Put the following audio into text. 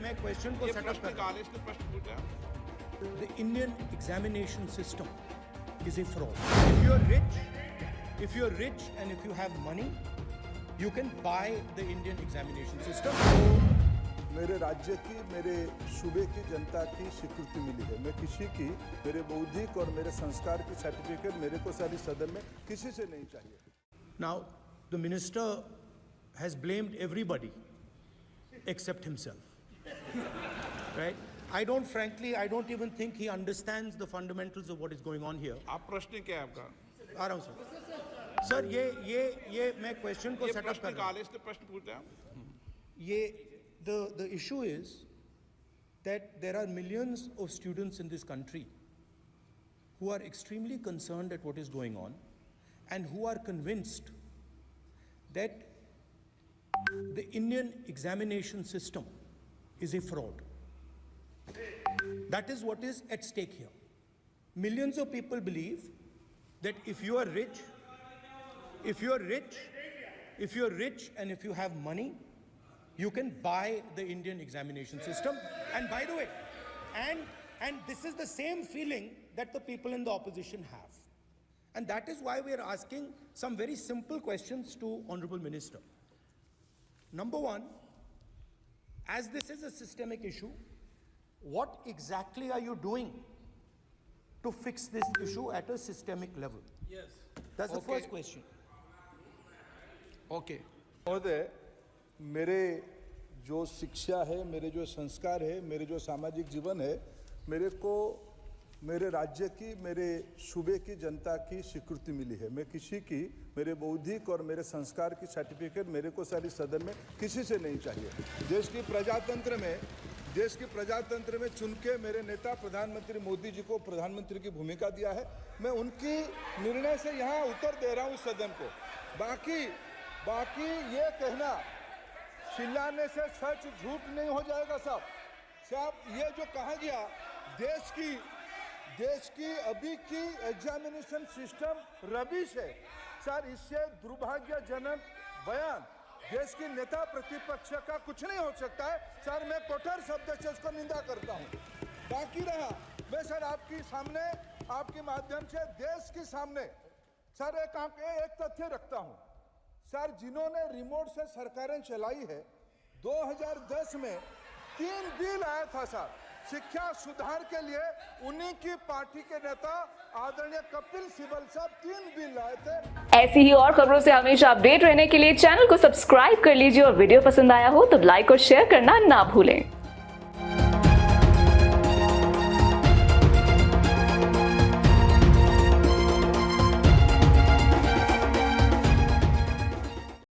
मैं क्वेश्चन को सेटअप कर रहा हूं। प्रश्न पूछा। The Indian examination system is a fraud. If you're rich and if you have money, you can buy the Indian examination system. तो मेरे राज्य की, मेरे सूबे की जनता की स्वीकृति मिली है। मैं किसी की, मेरे बौद्धिक और मेरे संस्कार की सर्टिफिकेट मेरे को सारी सदन में किसी से नहीं चाहिए। Now, the minister has blamed everybody except himself. Right? I don't even think he understands the fundamentals of what is going on here. आप प्रश्न क्या है आपका? आ रहा हूं सर। सर ये मैं क्वेश्चन को सेटअप कर रहा हूं। इसने प्रश्न पूछा। The issue is that there are millions of students in this country who are extremely concerned at what is going on and who are convinced that the Indian examination system is a fraud. That is what is at stake here. Millions of people believe that if you are rich and if you have money, you can buy the Indian examination system. And by the way, and this is the same feeling that the people in the opposition have. And that is why we are asking some very simple questions to Honorable Minister. Number one, as this is a systemic issue, what exactly are you doing to fix this issue at a systemic level? Yes. That's the first question. Okay. महोदय, मेरे जो शिक्षा है, मेरे जो संस्कार है, मेरे जो सामाजिक जीवन है, मेरे को मेरे राज्य की, मेरे सूबे की जनता की स्वीकृति मिली है। मैं किसी की, मेरे बौद्धिक और मेरे संस्कार की सर्टिफिकेट मेरे को सारी सदन में किसी से नहीं चाहिए। देश की प्रजातंत्र में चुन के मेरे नेता प्रधानमंत्री मोदी जी को प्रधानमंत्री की भूमिका दिया है। मैं उनकी निर्णय से यहाँ उत्तर दे रहा हूँ सदन को। बाकी ये कहना चिल्लाने से सच झूठ नहीं हो जाएगा साहब। ये जो कहा गया देश की अभी की एग्जामिनेशन सिस्टम रबिश है सर, इससे दुर्भाग्यजनक बयान देश की नेता प्रतिपक्ष का कुछ नहीं हो सकता है सर। मैं कठोर शब्द से उसको निंदा करता हूं। बाकी रहा, मैं सर आपके सामने, आपके माध्यम से देश के सामने सर एक तथ्य रखता हूं सर। जिन्होंने रिमोट से सरकारें चलाई है, 2010 में 3 बिल आया था सर शिक्षा सुधार के लिए। उन्हीं की पार्टी के नेता आदरणीय कपिल सिब्बल साहब 3 बिल लाए थे। ऐसी ही और खबरों से हमेशा अपडेट रहने के लिए चैनल को सब्सक्राइब कर लीजिए और वीडियो पसंद आया हो तो लाइक और शेयर करना ना भूलें।